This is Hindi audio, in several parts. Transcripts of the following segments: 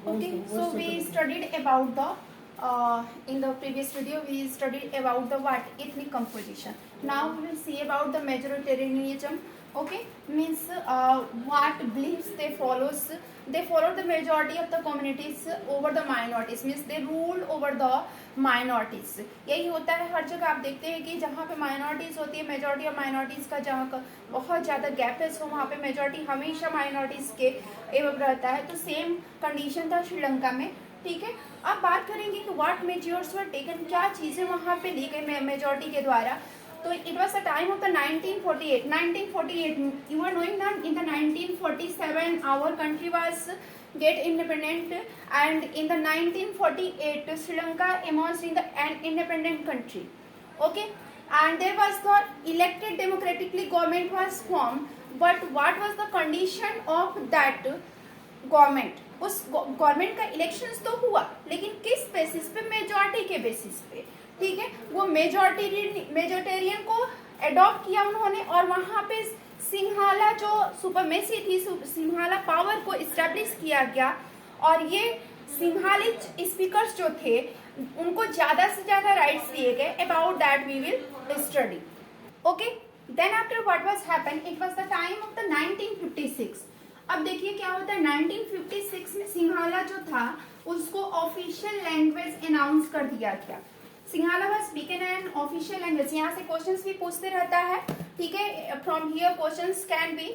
Okay, so we studied about the in the previous video we studied about the what ethnic composition. Now we will see about the majoritarianism. Okay, means what beliefs they follows. They follow the majority of the communities over the minorities. Means they rule over the minorities. यही होता है हर जगह. आप देखते हैं कि जहाँ पे minorities होती है, majority of minorities का जहाँ का बहुत ज़्यादा गैप है, सो वहाँ पे majority हमेशा minorities के एवं रहता है. तो सेम कंडीशन था श्रीलंका में. ठीक है, अब बात करेंगे कि व्हाट मेजर्स वर टेकन, क्या चीज़ें वहाँ पे ली गई मेजॉरिटी के द्वारा. तो it was the time of the 1948. You are knowing that in the 1947 our country was get independent, and in the 1948 Sri Lanka emerged in the an independent country. Okay, and there was the elected democratically government was formed, but what was the condition of that government? उस गवर्नमेंट का इलेक्शंस तो हुआ, लेकिन किस बेसिस पे? मेजॉरिटी के बेसिस पे. ठीक है, वो मेजोरिटेरियन को अडॉप्ट किया उन्होंने, और वहां पे सिंहाला जो सुपरमेसी थी, सिंहाला पावर को इस्टेब्लिश किया गया, और ये सिंहाली स्पीकर्स जो थे उनको ज्यादा से ज्यादा राइट्स दिए गए. About that we will study. Okay, then after what was happen, it was the time of the 1956. अब देखिए क्या होता है. 1956 में सिंहाला जो था उसको ऑफिशियल लैंग्वेज अनाउंस कर दिया गया. Sinhala was become an official language. यहाँ से क्वेश्चंस भी पूछते रहता है. ठीक है, from here questions can be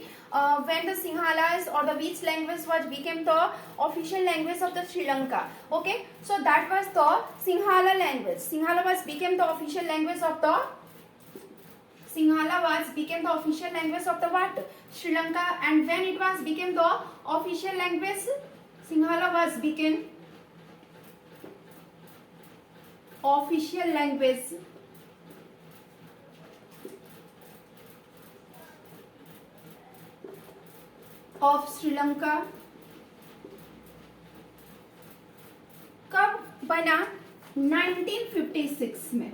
when the Sinhalas और the which language was became the official language of the Sri Lanka. Okay, so that was the Sinhala language. Sinhala was became the official language of the Sinhala was became the official language of the what? Sri Lanka. And when it was became the official language, Sinhala was became official language of Sri Lanka. कब बना? 1956 में.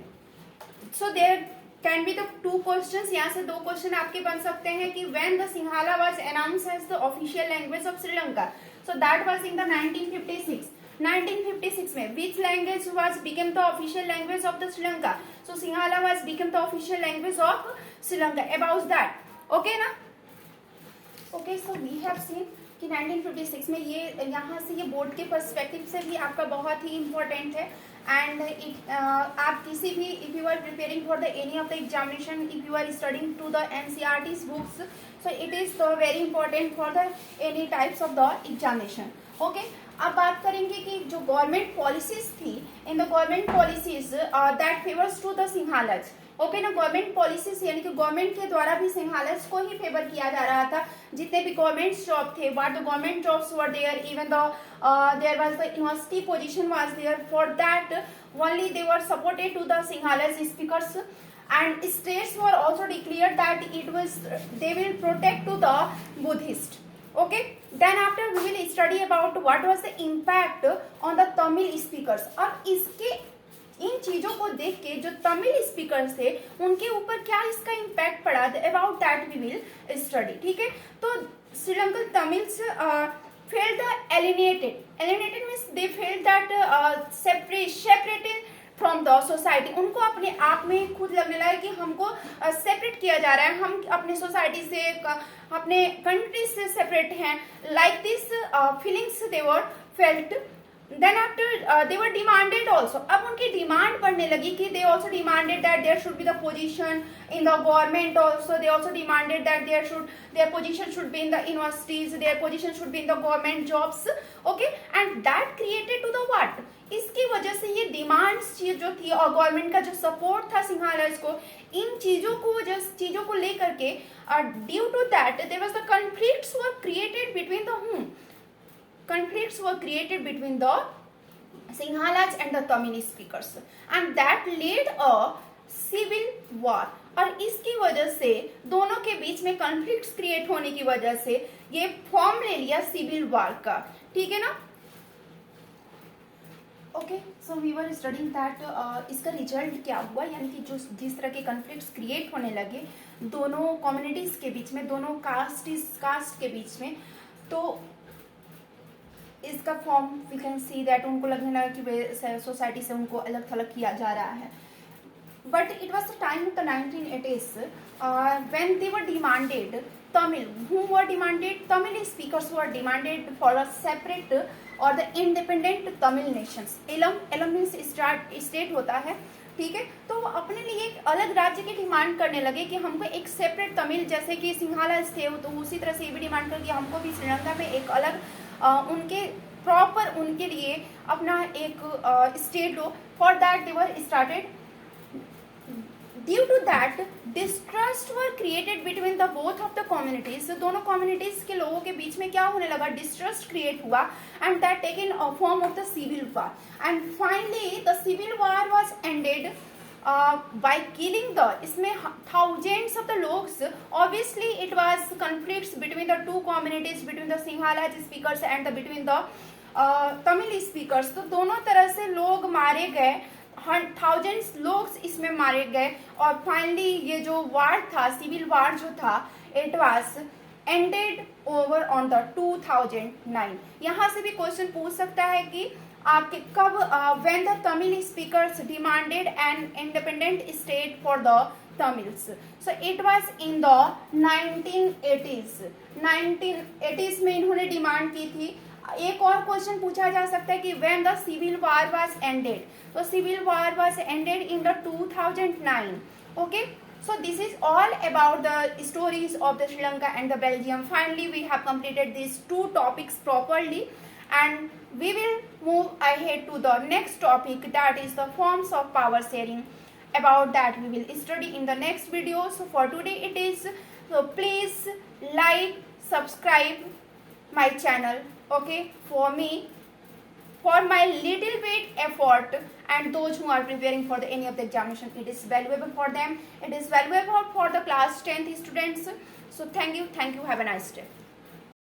So there can be the two questions. यहाँ से दो क्वेश्चन आपके बन सकते हैं कि when the Sinhala was announce as the official language of Sri Lanka. So that was in the 1956. 1956 में which language was became the official language of the Sri Lanka. So Sinhala was became the official language of Sri Lanka. About that. Okay ना. Okay, so we have seen कि 1956 में ये यहाँ से ये बोर्ड के पर्सपेक्टिव से भी आपका बहुत ही इम्पोर्टेंट है. एंड आप किसी भी if you are preparing for the any of the examination, if you are studying to the NCERTs books, so it is the very important for the any types of the examination. Okay, अब बात करेंगे कि जो गवर्नमेंट पॉलिसीज थी, in the government policies that favours to the Sinhalas. Okay ना, गवर्नमेंट पॉलिसीज यानी कि गवर्नमेंट के द्वारा भी सिंहालाज को ही फेवर किया जा रहा था. जितने भी गवर्नमेंट जॉब थे, what the government jobs were there, even the there was the university position was there, for that only they were supported to the Sinhalese speakers, and states were also declared that it was they will protect to the Buddhist. Okay, then after we will study about what was the impact on the Tamil speakers. अब इसके इन चीजों को देख के जो तमिल स्पीकर्स थे उनके ऊपर क्या इसका इम्पैक्ट पड़ा, about that we will study. ठीक है, तो Sri Lankan Tamils felt the alienated means they felt that separated from the society. उनको अपने आप में खुद लगने लगा कि हमको सेपरेट किया जा रहा है, हम अपने सोसाइटी से, अपने कंट्री से सेपरेट हैं. Like this feelings they were felt. Then after they were demanded also. अब उनकी डिमांड बढ़ने लगी कि they also demanded that there should be the position in the government also. They also demanded that their position should be in the universities, their position should be in the government jobs. Okay, and that created to the what? इसकी वजह से ये डिमांड्स जो थी और गवर्नमेंट का जो सपोर्ट था सिंहालाज को, इन चीजों को लेकर के due to that there was the conflicts were created between the whom? Conflicts were created between the Sinhalaj and the Tamil speakers, and that led a civil war. और इसकी वजह से दोनों के बीच में कॉन्फ्लिक्ट्स क्रिएट होने की वजह से ये फॉर्म ले लिया सिविल वॉर का. ठीक है ना. Okay, so we were studying that इसका रिजल्ट क्या हुआ, यानी कि जो जिस तरह के कॉन्फ्लिक्ट्स क्रिएट होने लगे दोनों कम्युनिटीज के बीच में, दोनों कास्ट के बीच में, तो इसका form we can see that उनको लगने लगा कि वे सोसाइटी से उनको अलग थलग किया जा रहा है. But it was the time of the 1980s when they were demanded Tamil, who were demanded, Tamil speakers were demanded for a separate or the independent Tamil nations. Eelam means state होता है, ठीक है. तो वो अपने लिए एक अलग राज्य की डिमांड करने लगे कि हमको एक सेपरेट तमिल, जैसे कि सिंघाला थे तो उसी तरह से ये भी डिमांड कर कि हमको भी श्रीलंका में एक अलग उनके प्रॉपर उनके लिए अपना एक स्टेट हो. For that they were started. Due to that, distrust were created between the both of the communities. दोनों communities के लोगों के बीच में क्या होने लगा, distrust create हुआ, and that taken a form of the civil war. And finally, the civil war was ended by killing the, इसमें thousands of the logs. Obviously, it was conflicts between the two communities, between the Sinhala speakers and the between the Tamil speakers. तो दोनों तरह से लोग मारे गए, थाउजेंड्स लोग इसमें मारे गए. और फाइनली ये जो वार था, सिविल वार जो था, it was ended over on the 2009. यहाँ से भी क्वेश्चन पूछ सकता है कि आपके कब, when the Tamil speakers demanded an independent state for the Tamils. So it was in the 1980s. 1980s में इन्होंने डिमांड की थी. एक और क्वेश्चन पूछा जा सकता है कि when the civil war was ended. तो civil war was ended in the 2009. Okay, so this is all about the stories of the Sri Lanka and the Belgium. Finally, we have completed these two topics properly, and we will move ahead to the next topic, that is the forms of power sharing. About that we will study in the next video. So for today it is. So please like, subscribe my channel. Okay, for me, for my little bit effort, and those who are preparing for any of the examination, it is valuable for them. It is valuable for the class 10th students. So thank you. Have a nice day.